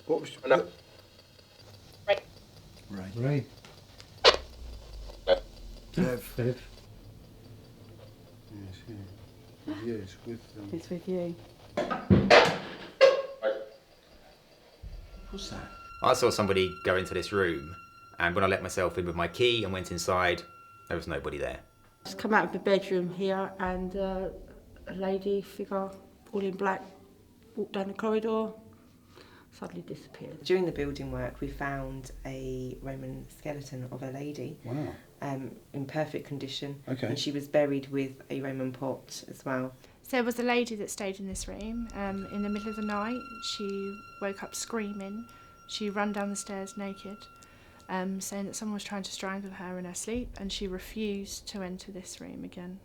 What was... No. Ray. Ray. Bev. Bev. Yes, yeah. Yes, with them. It's with you. What's that? I saw somebody go into this room, and when I let myself in with my key and went inside, there was nobody there. Just come out of the bedroom here and a lady figure, all in black, walked down the corridor, suddenly disappeared. During the building work, we found a Roman skeleton of a lady. Wow. In perfect condition. Okay. And she was buried with a Roman pot as well. So there was a lady that stayed in this room. In the middle of the night, she woke up screaming. She ran down the stairs naked, saying that someone was trying to strangle her in her sleep, and she refused to enter this room again.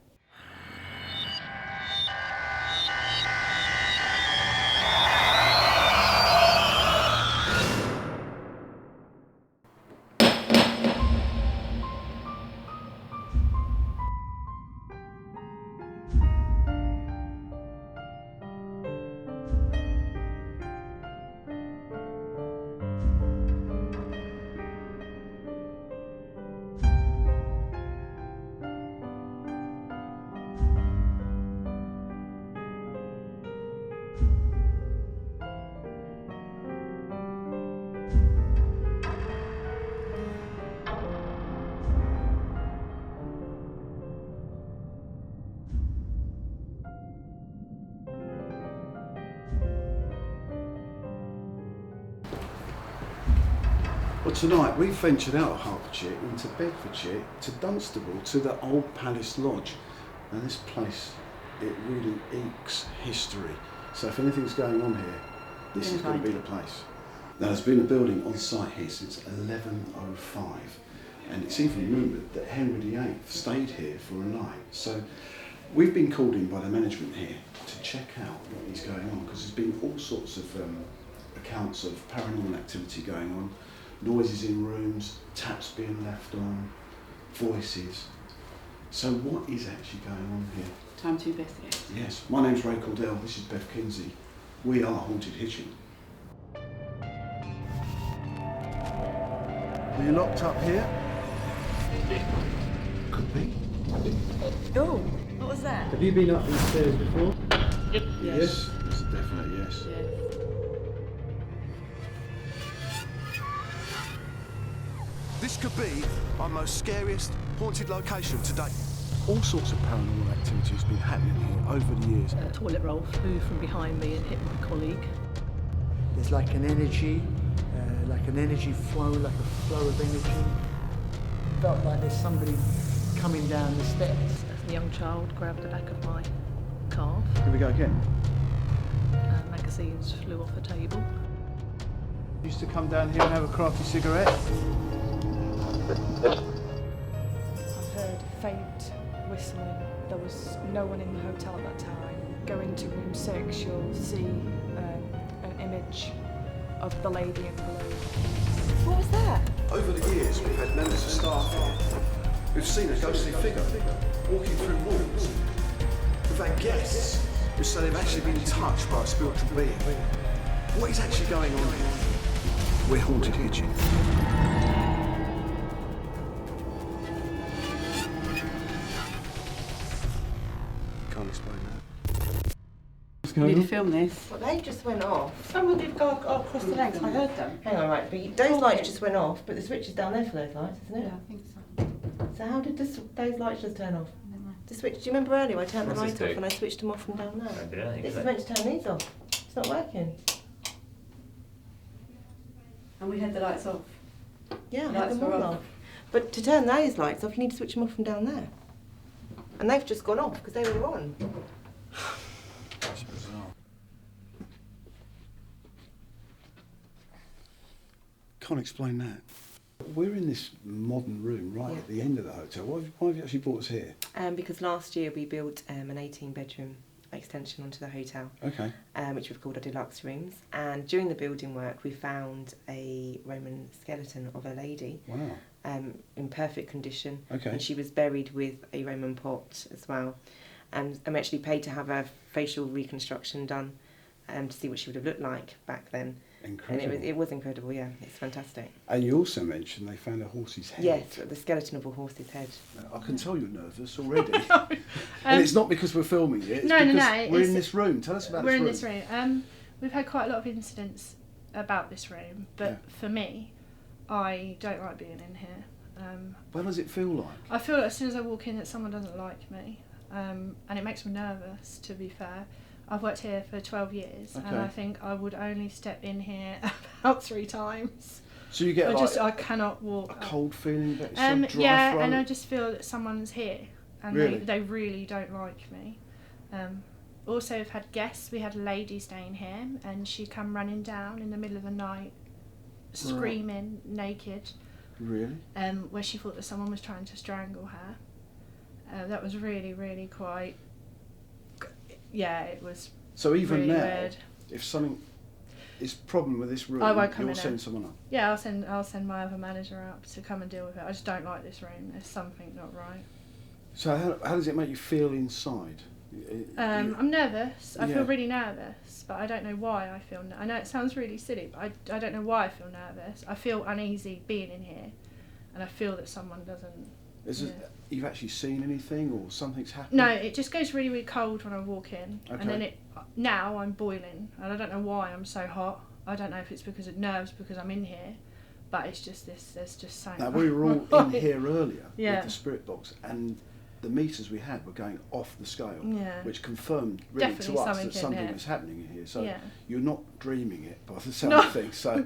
Well, tonight we've ventured out of Hertfordshire into Bedfordshire to Dunstable to the Old Palace Lodge. And this place, it really ekes history. So if anything's going on here, this is going to be the place. Now, there's been a building on site here since 1105, and it's even rumoured that Henry VIII stayed here for a night. So we've been called in by the management here to check out what is going on, because there's been all sorts of accounts of paranormal activity going on. Noises in rooms, taps being left on, voices. So what is actually going on here? Time to investigate. Yes, my name's Ray Cordell, this is Bev Kinsey. We are Haunted Hitchin. Are you locked up here? Could be. Oh, what was that? Have you been up these stairs before? Yes. It's a definite yes. This could be our most scariest haunted location to date. All sorts of paranormal activity has been happening here over the years. A toilet roll flew from behind me and hit my colleague. There's like an energy flow, like a flow of energy. Felt like there's somebody coming down the steps. A young child grabbed the back of my calf. Here we go again. Magazines flew off a table. Used to come down here and have a crafty cigarette. I've heard faint whistling. There was no one in the hotel at that time. Go into room 6, you'll see an image of the lady in blue. What was that? Over the years, we've had members of staff here. We've seen a ghostly figure walking through walls. We've had guests who say they've actually been touched by a spiritual being. What is actually going on here? We're Haunted Hitchin. Can't explain that. You need to film this. Well, they just went off. Someone did go across the legs, I heard them. Hang on, right, but those lights just went off, but the switch is down there for those lights, isn't it? Yeah, I think so. So how did those lights just turn off? The switch, do you remember earlier I turned the light off and I switched them off from down there? This is meant to turn these off. It's not working. And we had the lights off. Yeah, I Lights had them were all off. off. But to turn those lights off, you need to switch them off from down there. And they've just gone off because they were on. That's bizarre. Can't explain that. We're in this modern room right at the end of the hotel. Why have you actually brought us here? Because last year we built an 18-bedroom extension onto the hotel, Okay. which we've called our deluxe rooms. And during the building work, we found a Roman skeleton of a lady. Wow. In perfect condition. Okay. And she was buried with a Roman pot as well. And I'm actually paid to have a facial reconstruction done to see what she would have looked like back then. Incredible. And it was incredible, yeah. It's fantastic. And you also mentioned they found a horse's head. Yes, the skeleton of a horse's head. I can tell you're nervous already. And it's not because we're filming it. It's because we're in this room. Tell us about this room. We're in this room. We've had quite a lot of incidents about this room, but for me, I don't like being in here. What does it feel like? I feel as soon as I walk in that someone doesn't like me, and it makes me nervous, to be fair. I've worked here for 12 years, and I think I would only step in here about 3 times. So you get I cannot walk. A cold feeling, but it's dry yeah, throat. and I just feel that someone's here, and they really don't like me. Also, we've had guests. We had a lady staying here, and she come running down in the middle of the night, screaming, naked. Really? Where she thought that someone was trying to strangle her. That was really, really quite. Yeah, it was. So even really now, weird. if something is a problem with this room, I won't come you'll in send there. someone up. Yeah, I'll send my other manager up to come and deal with it. I just don't like this room. There's something not right. So how does it make you feel inside? I'm nervous. I feel really nervous, but I don't know why I feel. I know it sounds really silly, but I don't know why I feel nervous. I feel uneasy being in here, and I feel that someone doesn't. You've actually seen anything, or something's happened? No, it just goes really, really cold when I walk in, Okay. and then now I'm boiling, and I don't know why I'm so hot. I don't know if it's because of nerves because I'm in here, but it's just this. There's just something. Now we were all in here earlier with the spirit box, and the meters we had were going off the scale, which confirmed really Definitely to us something that something in here. was happening in here. So you're not dreaming it by the sound No. of things. So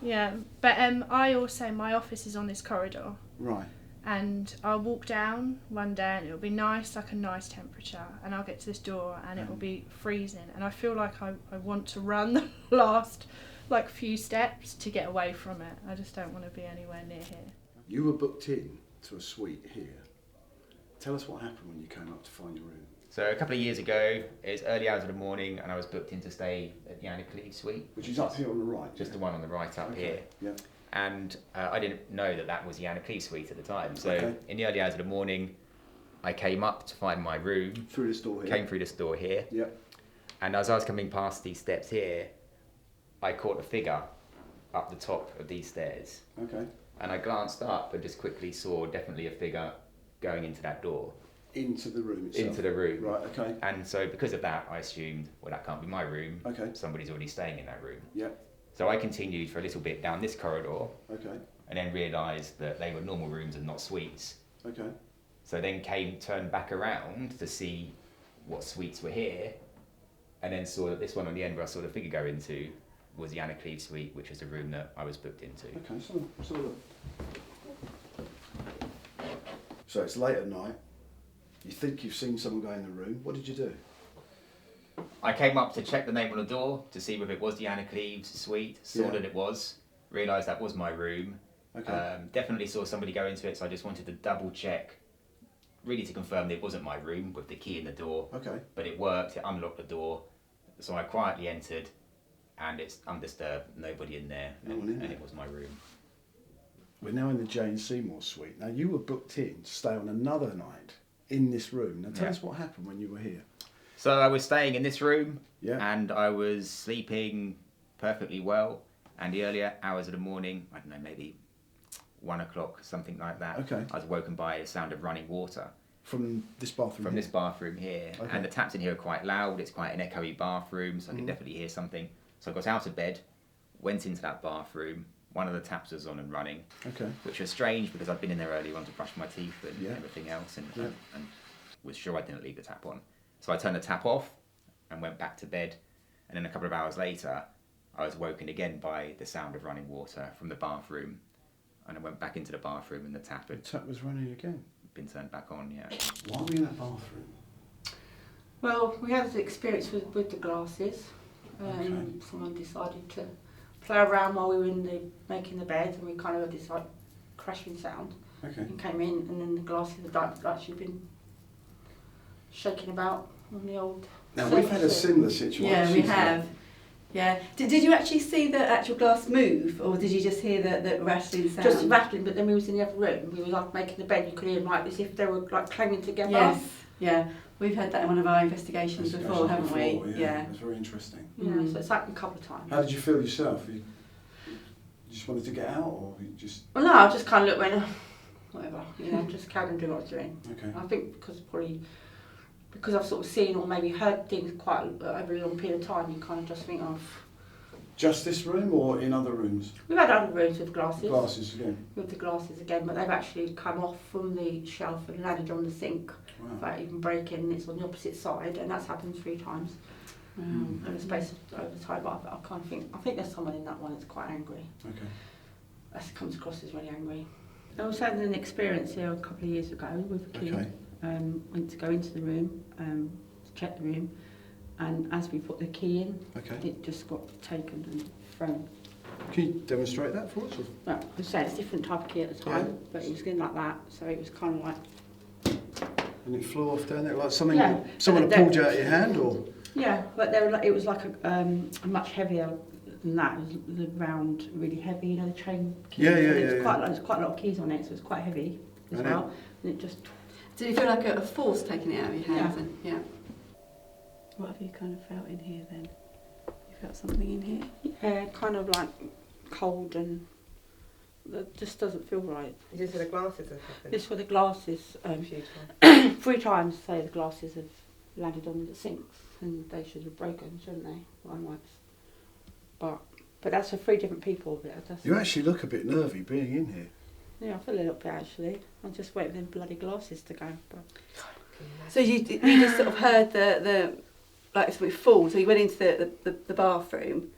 yeah, but I also my office is on this corridor. Right. And I'll walk down one day and it'll be nice, like a nice temperature, and I'll get to this door and it will be freezing, and I feel like I want to run the last like few steps to get away from it. I just don't want to be anywhere near here. You were booked in to a suite here. Tell us what happened when you came up to find your room. So a couple of years ago, it's early hours of the morning, and I was booked in to stay at the acclaimed suite, Which is up here on the right. just the one on the right up here. Yeah. And I didn't know that was the acclaimed suite at the time. So in the early hours of the morning, I came up to find my room. Through this door here. Came through this door here. Yeah. And as I was coming past these steps here, I caught a figure up the top of these stairs. Okay. And I glanced up and just quickly saw definitely a figure going into that door. Into the room itself? Into the room. Right, okay. And so because of that, I assumed, well, that can't be my room. Okay. Somebody's already staying in that room. Yeah. So I continued for a little bit down this corridor. Okay. And then realised that they were normal rooms and not suites. Okay. So then turned back around to see what suites were here, and then saw that this one on the end where I saw the figure go into was the acclaimed suite, which was the room that I was booked into. Okay, so it's late at night. You think you've seen someone go in the room. What did you do? I came up to check the name on the door to see whether it was the acclaimed suite. Saw that it was. Realised that was my room. Okay. Definitely saw somebody go into it, so I just wanted to double check, really to confirm that it wasn't my room with the key in the door. Okay. But it worked. It unlocked the door, so I quietly entered, and it's undisturbed. Nobody in there, and it was my room. We're now in the Jane Seymour suite. Now you were booked in to stay on another night in this room. Now tell us what happened when you were here. So I was staying in this room, and I was sleeping perfectly well. And the earlier hours of the morning, I don't know, maybe 1 o'clock, something like that. Okay. I was woken by a sound of running water. From this bathroom From this bathroom here. Okay. And the taps in here are quite loud. It's quite an echoey bathroom, so I can definitely hear something. So I got out of bed, went into that bathroom. One of the taps was on and running. Okay. Which was strange because I'd been in there earlier on to brush my teeth and everything else, and was sure I didn't leave the tap on. So I turned the tap off and went back to bed. And then a couple of hours later, I was woken again by the sound of running water from the bathroom. And I went back into the bathroom and the tap was running again? Been turned back on, yeah. Why were you in that bathroom? Well, we had an experience with the glasses. Someone decided to play around while we were making the bed, and we kind of had this like crashing sound. Okay. And came in, and then the glasses had actually been shaking about on the old. Now we've had a similar situation. Yeah, we have. Yeah. Did you actually see the actual glass move, or did you just hear the rattling sound? Just rattling, but then we was in the other room. We were like making the bed. You could hear them like as if they were like clanging together. Yes. Yeah. We've had that in one of our investigations before, haven't we? Yeah. It's very interesting. Yeah, so it's happened a couple of times. How did you feel yourself? You just wanted to get out, or you just... Well, no, I just kind of looked, went, whatever, you know, just carried on doing what I was doing. Okay. I think because I've sort of seen or maybe heard things quite over a long period of time, you kind of just think of... Just this room or in other rooms? We've had other rooms with glasses. Glasses again? With the glasses again, but they've actually come off from the shelf and landed on the sink without even breaking, and it's on the opposite side, and that's happened 3 times in the space of over time. But I kind of think there's someone in that one that's quite angry. Okay. That comes across as really angry. I was having an experience here a couple of years ago with a kid. Okay. Went to go into the room, to check the room, and as we put the key in, it just got taken and thrown. Can you demonstrate that for us? Or? Well, I say it's a different type of key at the time, but it was going like that, so it was kind of like... And it flew off down there, like something, someone had pulled you out of your hand, or...? Yeah, but they were like, it was like a much heavier than that. It was the round, really heavy, you know, the chain keys. There's quite a lot of keys on it, so it's quite heavy as well. And it just... Did you feel like a force taking it out of your hands? Yeah. What have you kind of felt in here then? You felt something in here? Yeah, kind of like cold, and that just doesn't feel right. Is this for the glasses that happened? This for the glasses. A few times. 3 times, say, the glasses have landed on the sinks, and they should have broken, shouldn't they? But that's for 3 different people. You actually look a bit nervy being in here. Yeah, I feel a little bit actually. I'm just waiting for them bloody glasses to go. But. So you just sort of heard the like something fall. So you went into the bathroom.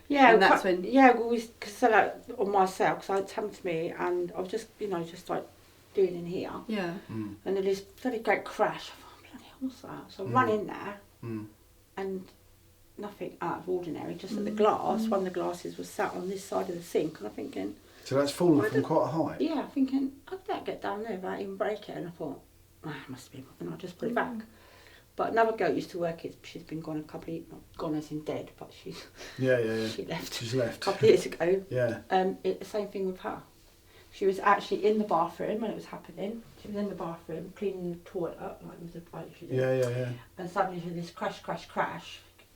Yeah, and that's when. Yeah, well, we set out on myself because it happened to me, and I was just just like doing in here. Yeah. And then this bloody great crash. I thought, bloody hell, what's that? So I run in there, and nothing out of ordinary. Just that the glass, one of the glasses was sat on this side of the sink, and I'm thinking. So that's fallen from quite a height? Yeah, thinking, I better get down there without even breaking it. And I thought, it must be, and I just put it back. But another girl used to work, she's been gone a couple of years, not gone as in dead, but she's... Yeah. She left. She's left. A couple of years ago. Yeah. The same thing with her. She was actually in the bathroom when it was happening. She was in the bathroom, cleaning the toilet up, like with the bike she did. Yeah. And suddenly she did this crash.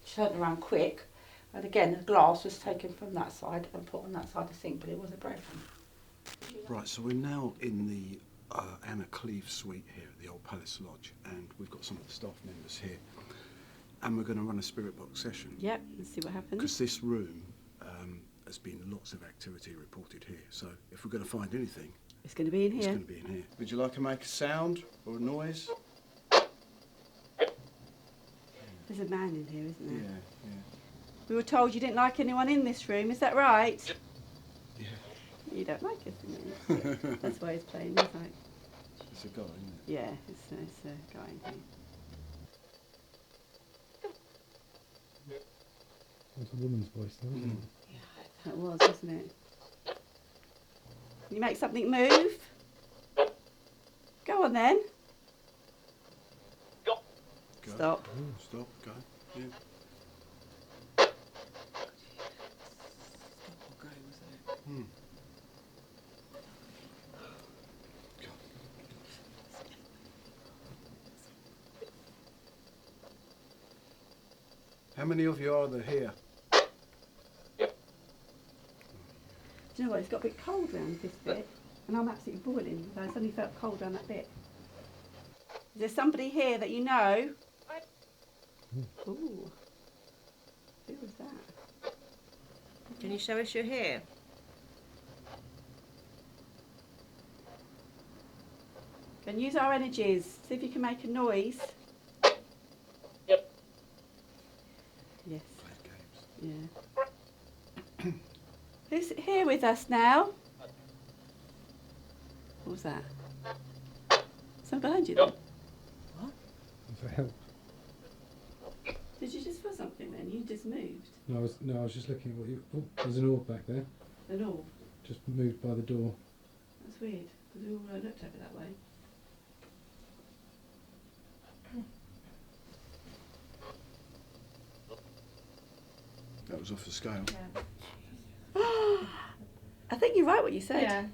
She turned around quick. And again, the glass was taken from that side and put on that side of the sink, but it wasn't broken. Right, so we're now in the Anna Cleve suite here at the Old Palace Lodge, and we've got some of the staff members here. And we're going to run a spirit box session. Yep, let's see what happens. Because this room has been lots of activity reported here, so if we're going to find anything... It's going to be in here. It's going to be in here. Would you like to make a sound or a noise? There's a man in here, isn't there? Yeah. We were told you didn't like anyone in this room, is that right? Yeah. You don't like us, do you? That's why he's playing music. It's a guy, isn't it? Yeah, it's a guy in here. That's a woman's voice, though, isn't it? Yeah, that was, wasn't it? Can you make something move? Go on then. Go. Stop. Oh, stop, go. Yeah. How many of you are there here? Do you know what? It's got a bit cold round this bit, and I'm absolutely boiling. I suddenly felt cold round that bit. Is there somebody here that you know? Ooh. Who was that? Can you show us you're here? Can use our energies. See if you can make a noise. Yes. Yeah. Who's here with us now? What was that? Someone behind you then? What? For help. Did you just feel something then? You just moved. No, I was just looking at what you... Oh, there's an orb back there. An orb? Just moved by the door. That's weird, because we all looked over that way. That was off the scale. Yeah. I think you're right what you said. Yeah.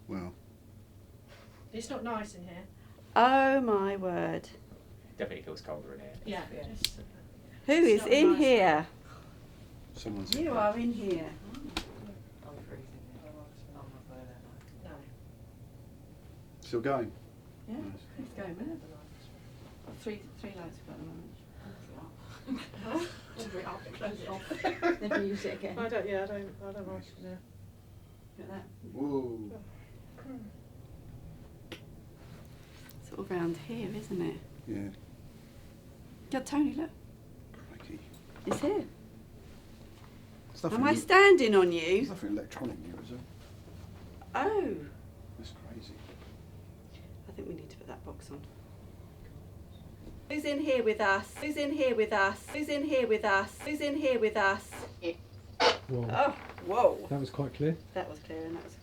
Well. It's not nice in here. Oh my word. Definitely feels colder in here. Yeah. Who is in here? Someone's You are in here. still going. Yeah, it's going, isn't it? Three lights we've got at the moment. Turn it off, close it off. Never use it again. I don't like it now. Look at that. Whoa. It's all round here, isn't it? Yeah. Yeah, Tony, look. Crikey. It's here. There's nothing Am I standing on you? There's nothing electronic here, is there? Oh. That's crazy. I think we need to put that box on. Who's in here with us? Who's in here with us? Who's in here with us? Who's in here with us? Whoa. Oh, whoa. That was quite clear. That was clear and that was...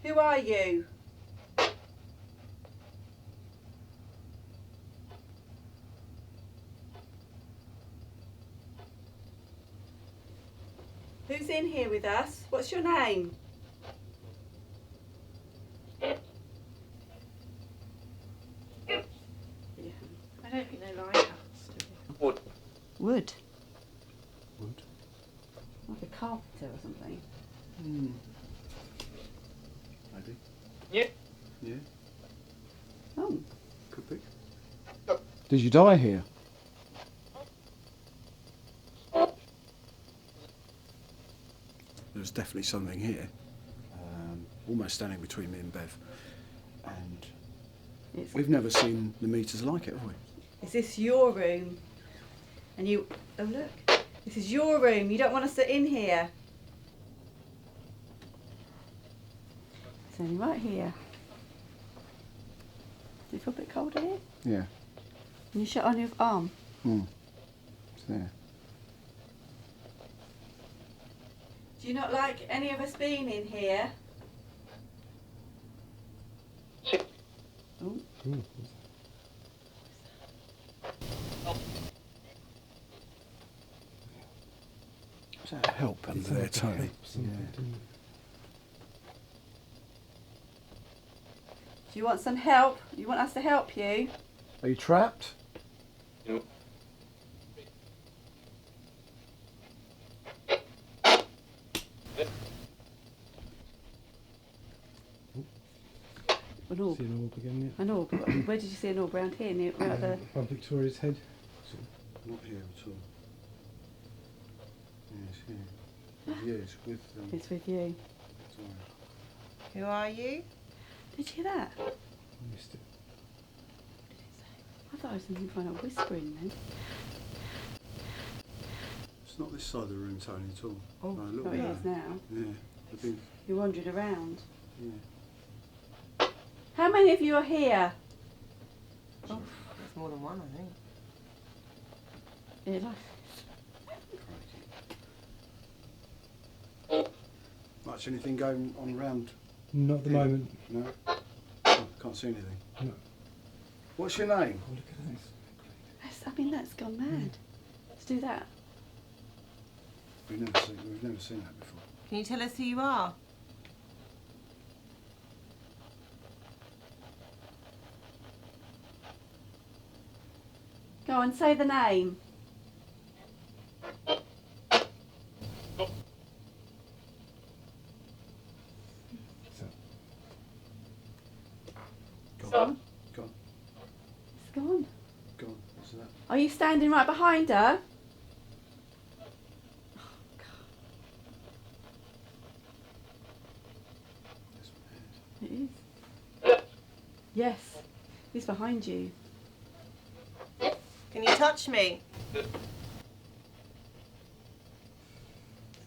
Who are you? Who's in here with us? What's your name? I don't think they like us. Wood. Wood. Wood. Like a carpenter or something. Hmm. Maybe. Yeah. Yeah. Oh. Could be. Did you die here? There's definitely something here. Almost standing between me and Bev. And we've never seen the meters like it, have we? Is this your room? And you... Oh, look. This is your room. You don't want us in here. It's only right here. Do you feel a bit colder here? Yeah. Can you shut on your arm? It's there. Do you not like any of us being in here? Oh. Was that help under there, Tony? Something, didn't it? Do you want some help? You want us to help you? Are you trapped? No. An orb. See an orb again, yeah. An orb. Where did you see an orb? Around here, near at the... Above Victoria's head. Not here at all. Yes, here. Yeah, it's with them. It's with you. Sorry. Who are you? Did you hear that? I missed it. I thought I was something kind of whispering then. It's not this side of the room, Tony, at all. Oh, no, look Oh, it there. is now. Yeah. The big, You're wandering around. yeah. How many of you are here? There's more than one, I think. Yeah, like... Crikey. Much anything going on around? Not at the here? moment. No? Oh, can't see anything. No. What's your name? Oh, look at this. I mean, that's gone mad. Let's do that. We've never seen that before. Can you tell us who you are? Go on, say the name. So, Go on. Go on. It's gone. Go on. What's that? Are you standing right behind her? It is. Yes. He's behind you. Can you touch me? It's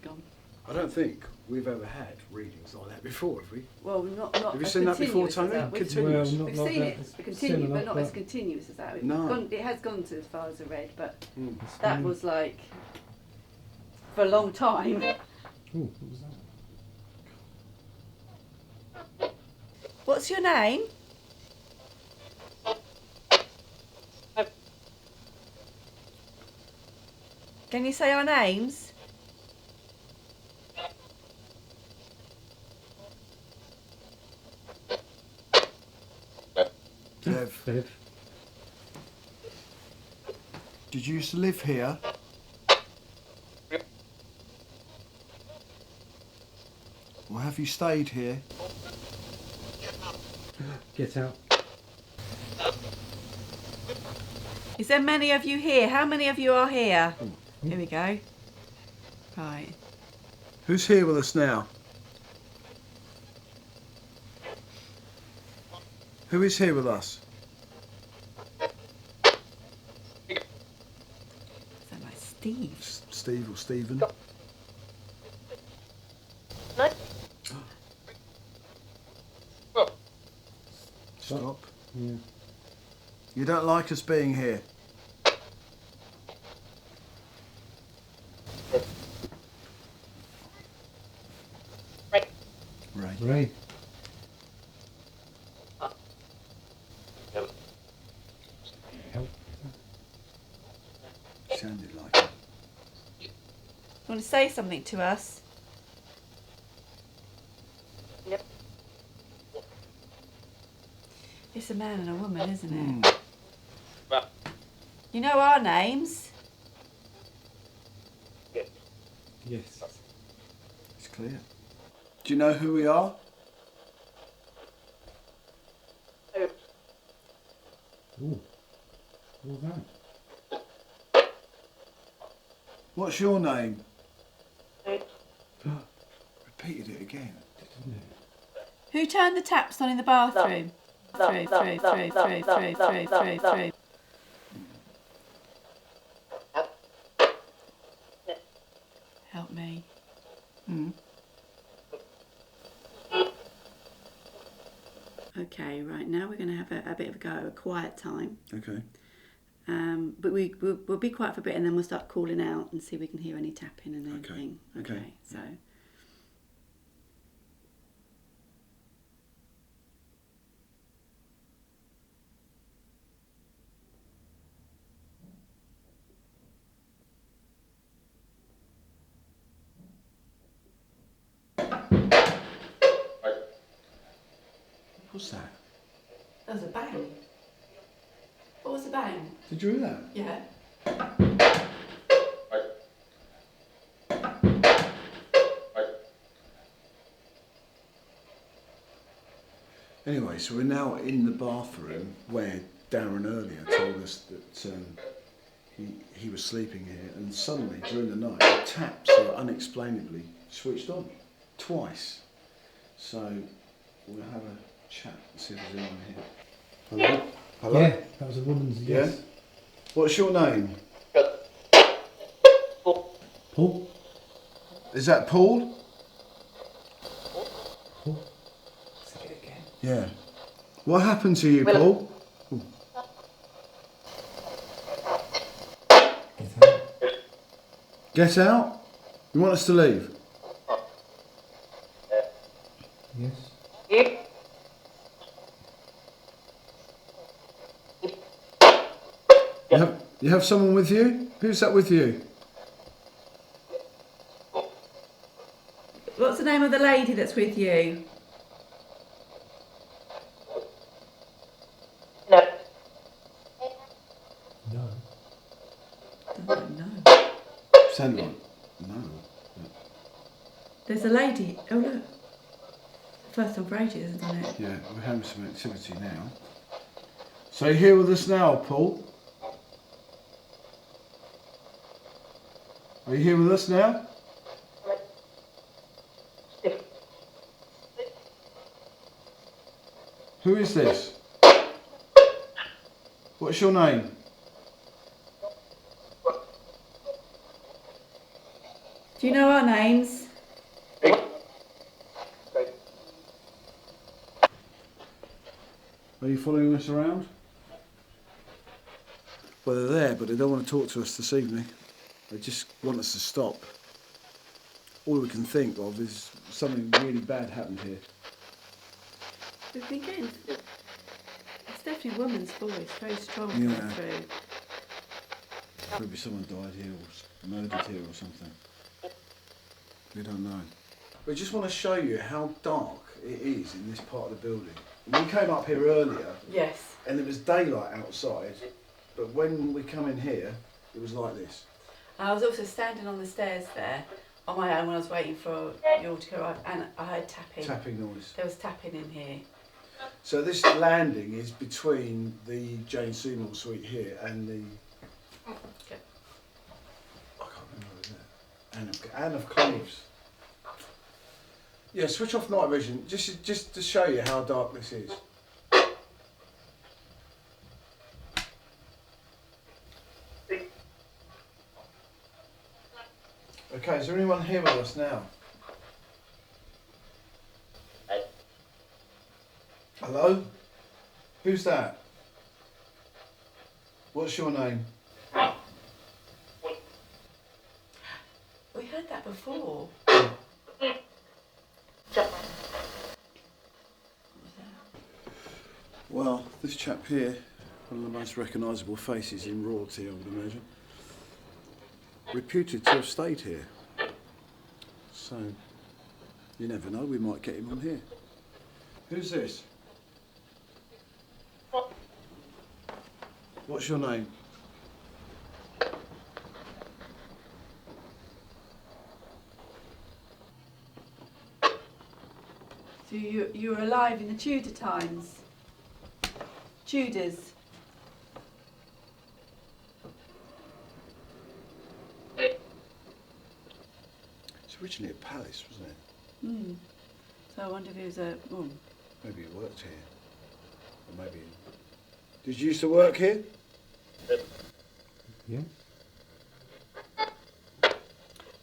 gone. I don't think we've ever had readings like that before, have we? Well, not Have you as seen that before, continuous as Tony? that. We've- Continuous? Well, not We've like seen that. it It's continue, similar, but not as continuous as that. It's No. gone, it has gone to as far as I read, but it's that funny. was like for a long time. Ooh, what was that? What's your name? Can you say our names? Bev. Bev. Did you used to live here? Or have you stayed here? Get out. Is there many of you here? How many of you are here? Here we go. Right. Who's here with us now? Who is here with us? Is that like Steve? Steve or Stephen? Stop. Yeah. You don't like us being here? Ray. Ray. Help. Sounded like it. You want to say something to us? Yep. It's a man and a woman, isn't it? Mm. You know our names? Yes. It's clear. Do you know who we are? Ooh. All that. What's your name? Repeated it again. Who turned the taps on in the bathroom? Through. Help me. Okay, right, now we're going to have a bit of a go, a quiet time. Okay. But we'll be quiet for a bit and then we'll start calling out and see if we can hear any tapping and anything. Okay. So. What's that? That was a bang. What was the bang? Did you hear that? Yeah. Anyway, so we're now in the bathroom where Darren earlier told us that he was sleeping here, and suddenly during the night the taps are unexplainably switched on twice. So we'll have a chat and see if there's anyone here. Hello? Hello? Yeah, that was a woman's yes. Yeah? What's your name? Paul? Is that Paul? Paul? Say it again. Yeah. What happened to you, Paul? Ooh. Get out? You want us to leave? Yes. You have someone with you? Who's that with you? What's the name of the lady that's with you? No. No. No. Sound like no. There's a lady. Oh look. First time for ages, isn't it? Yeah, we're having some activity now. So you're here with us now, Paul? Are you here with us now? Who is this? What's your name? Do you know our names? Are you following us around? Well, they're there, but they don't want to talk to us this evening. They just want us to stop. All we can think of is something really bad happened here. We're thinking. It's definitely a woman's voice, very strong Yeah. coming through. Maybe someone died here or murdered here or something. We don't know. We just want to show you how dark it is in this part of the building. We came up here earlier. Yes. and it was daylight outside, but when we come in here, it was like this. And I was also standing on the stairs there on my own when I was waiting for you all to arrive, and I heard tapping. Tapping noise. There was tapping in here. So this landing is between the Jane Seymour suite here and the... Okay. I can't remember what it is. Anne of Cleves. Yeah, switch off night vision, just to show you how dark this is. Okay, is there anyone here with us now? Hello? Who's that? What's your name? We heard that before. Well, this chap here, one of the most recognisable faces in royalty, I would imagine. Reputed to have stayed here. So, you never know, we might get him on here. Who's this? What's your name? So you were alive in the Tudor times? Tudors? It's originally a palace, wasn't it? Hmm. So I wonder if he was a... Oh. Maybe he worked here. Or maybe... Did you used to work here? Yeah.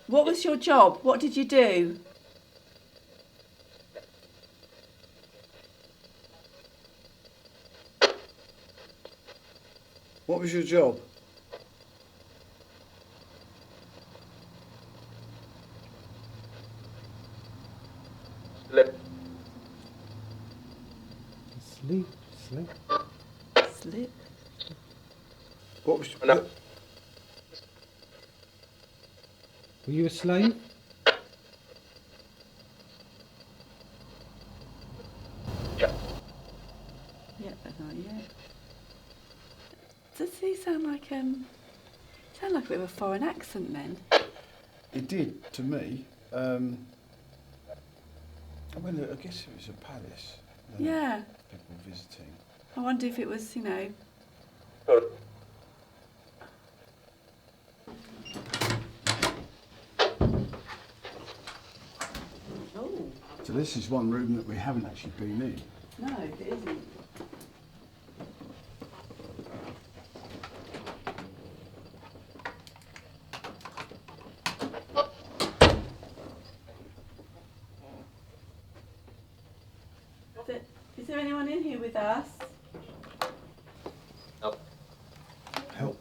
What was your job? What did you do? What was your job? Sleep. Slip? What was your... Were you a slave? Yeah, but not yet. Does he sound like a bit of a foreign accent then? It did, to me. I guess it was a palace. Yeah. People visiting. I wonder if it was, Oh. So this is one room that we haven't actually been in. No, it isn't. Is there anyone in here with us? Help.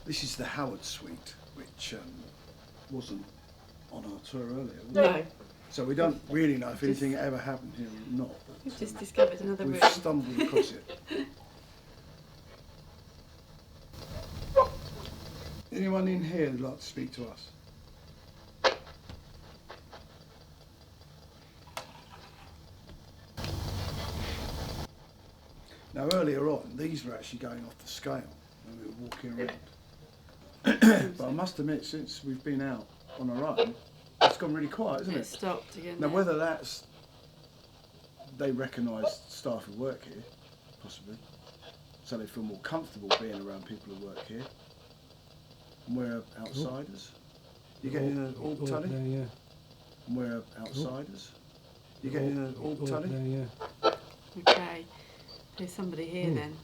This is the Howard suite, which wasn't on our tour earlier. No. So we don't really know if anything ever happened here or not. We've just discovered another room. We've stumbled across it. Anyone in here who'd like to speak to us? Now earlier on, these were actually going off the scale when we were walking around. But I must admit, since we've been out on our own, it's gone really quiet, isn't it? It stopped again. Now whether that's they recognise staff who work here, possibly, so they feel more comfortable being around people who work here, and we're outsiders. You getting an orb tully? Yeah. And we're outsiders. You getting an orb tully? Yeah. Okay. There's somebody here then.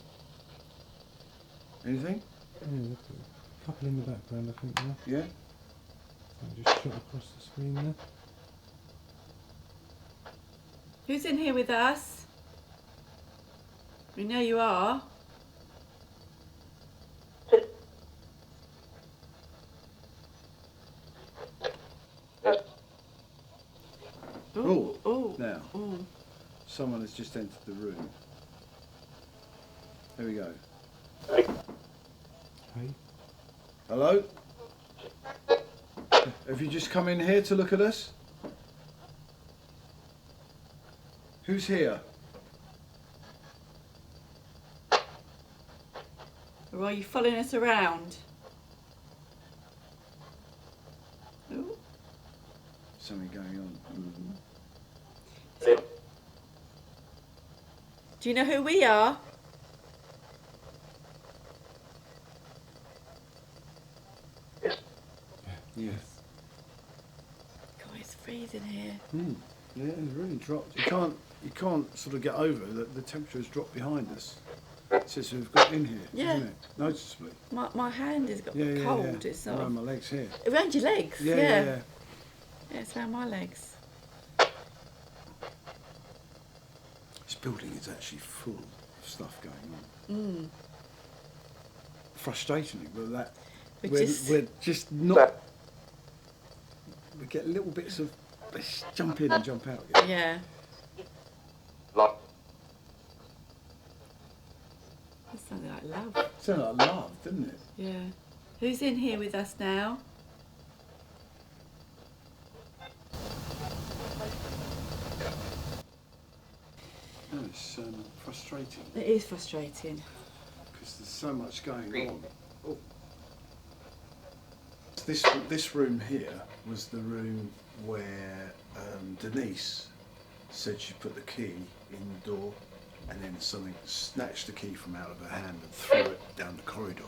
Anything? Yeah, a couple in the background, I think, there. Yeah? So just shot across the screen there. Who's in here with us? We know you are. Oh, now, someone has just entered the room. There we go. Hey. Hello? Have you just come in here to look at us? Who's here? Or are you following us around? Ooh. Something going on. Mm-hmm. Do you know who we are? Yes. God, it's freezing here. Yeah, it's really dropped. You can't sort of get over that the temperature has dropped behind us since we've got in here, isn't it? Noticeably. My hand has got cold. It's sort around my legs here. Around your legs? Yeah. Yeah, it's around my legs. This building is actually full of stuff going on. Frustratingly, but that we're just not. We get little bits of let's jump in and jump out again. Yeah. That sounded like love. It sounded like love, didn't it? Yeah. Who's in here with us now? No, it's frustrating. It is frustrating. Because there's so much going on. Oh. This room here was the room where Denise said she put the key in the door and then something snatched the key from out of her hand and threw it down the corridor.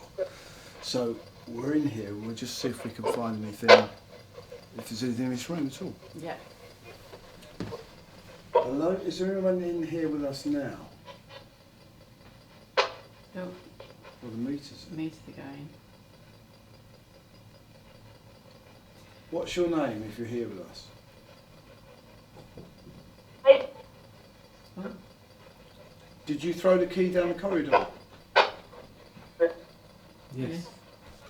So we're in here and we'll just see if we can find anything, if there's anything in this room at all. Yeah. Hello, is there anyone in here with us now? No. Well, the meters. Meters are going. What's your name if you're here with us? Huh? Did you throw the key down the corridor? Yes.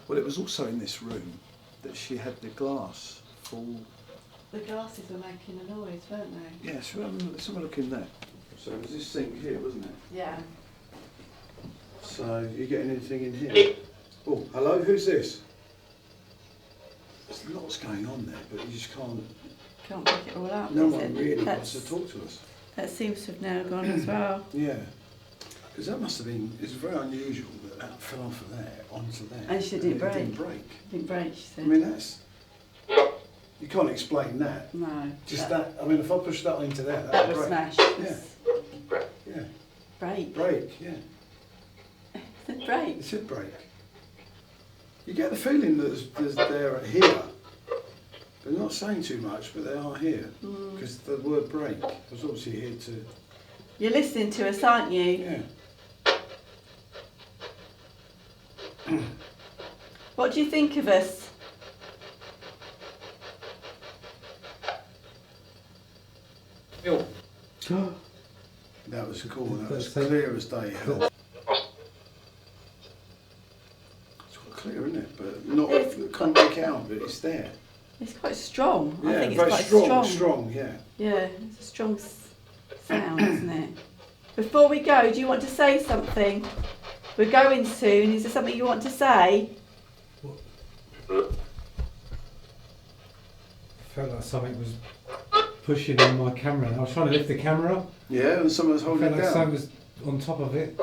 Well, it was also in this room that she had the glass full. The glasses were making a noise, weren't they? Yes, let's have a look in there. So it was this sink here, wasn't it? Yeah. So you getting anything in here? Oh, hello, who's this? There's lots going on there, but you just Can't pick it all up. no is one it? really wants to talk to us. That seems to have now gone as well. Yeah. Because that must have been, it's very unusual that fell off of there onto there. And she didn't break. It didn't break. Didn't break, she said. I mean, that's, you can't explain that. No. Just that, I mean, if I push that into there, That that would would break. smash. Yeah. Yeah. Break. Break, yeah. It break. It should break. You get the feeling that they're here. They're not saying too much, but they are here. Because the word break was obviously here to... You're listening to us, aren't you? Yeah. What do you think of us? That was cool. That was clear as day. It's quite clear, isn't it? But not, it can't make out, but it's there. It's quite strong. Yeah, I think very it's quite strong, yeah. Yeah, it's a strong sound, isn't it? Before we go, do you want to say something? We're going soon. Is there something you want to say? Felt like something was pushing on my camera. I was trying to lift the camera up. Yeah, and someone was holding it Felt like down. something was on top of it,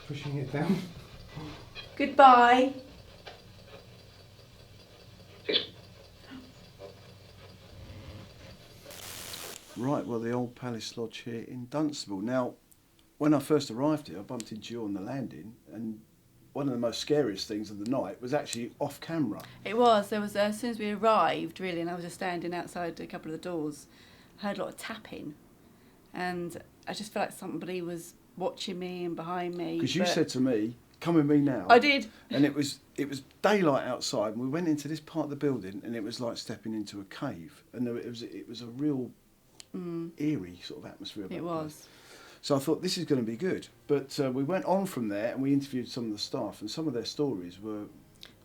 pushing it down. Goodbye. Right, well, the old Palace Lodge here in Dunstable. Now, when I first arrived here, I bumped into you on the landing, and one of the most scariest things of the night was actually off camera. It was. There was as soon as we arrived, really, and I was just standing outside a couple of the doors, I heard a lot of tapping, and I just felt like somebody was watching me and behind me. Because you said to me, "Come with me now." I did. And it was daylight outside, and we went into this part of the building, and it was like stepping into a cave, and it was a real eerie sort of atmosphere. About It was. So I thought this is going to be good, but we went on from there and we interviewed some of the staff, and some of their stories were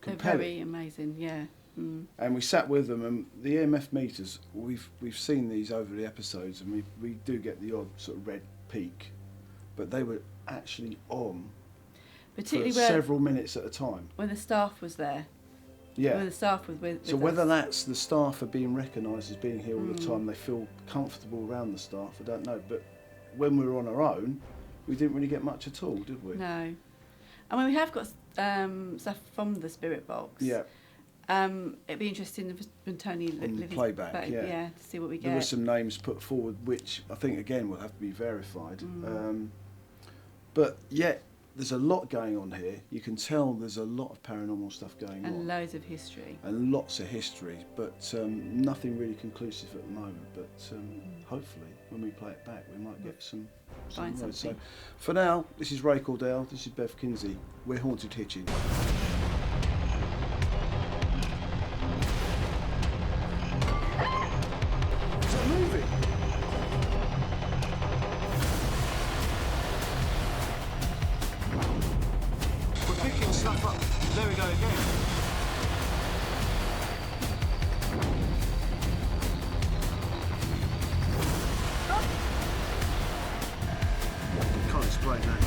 compelling. They're very amazing, yeah. And we sat with them, and the EMF meters, we've seen these over the episodes, and we do get the odd sort of red peak, but they were actually on Particularly for several minutes at a time. When the staff was there. Yeah. When the staff was with So whether us. that's the staff are being recognised as being here all the time, they feel comfortable around the staff, I don't know. But when we were on our own, we didn't really get much at all, did we? No. I mean, we have got stuff from the spirit box. Yeah. It'd be interesting when Tony playback, to see what we get. There were some names put forward, which I think again will have to be verified. But yet, there's a lot going on here. You can tell there's a lot of paranormal stuff going on. And loads of history. And lots of history, but nothing really conclusive at the moment. But hopefully, when we play it back, we might get some Find words. something. So, for now, this is Ray Cordell, this is Bev Kinsey. We're Haunted Hitchin. Is that moving? We're picking stuff up. There we go again. Can't explain that.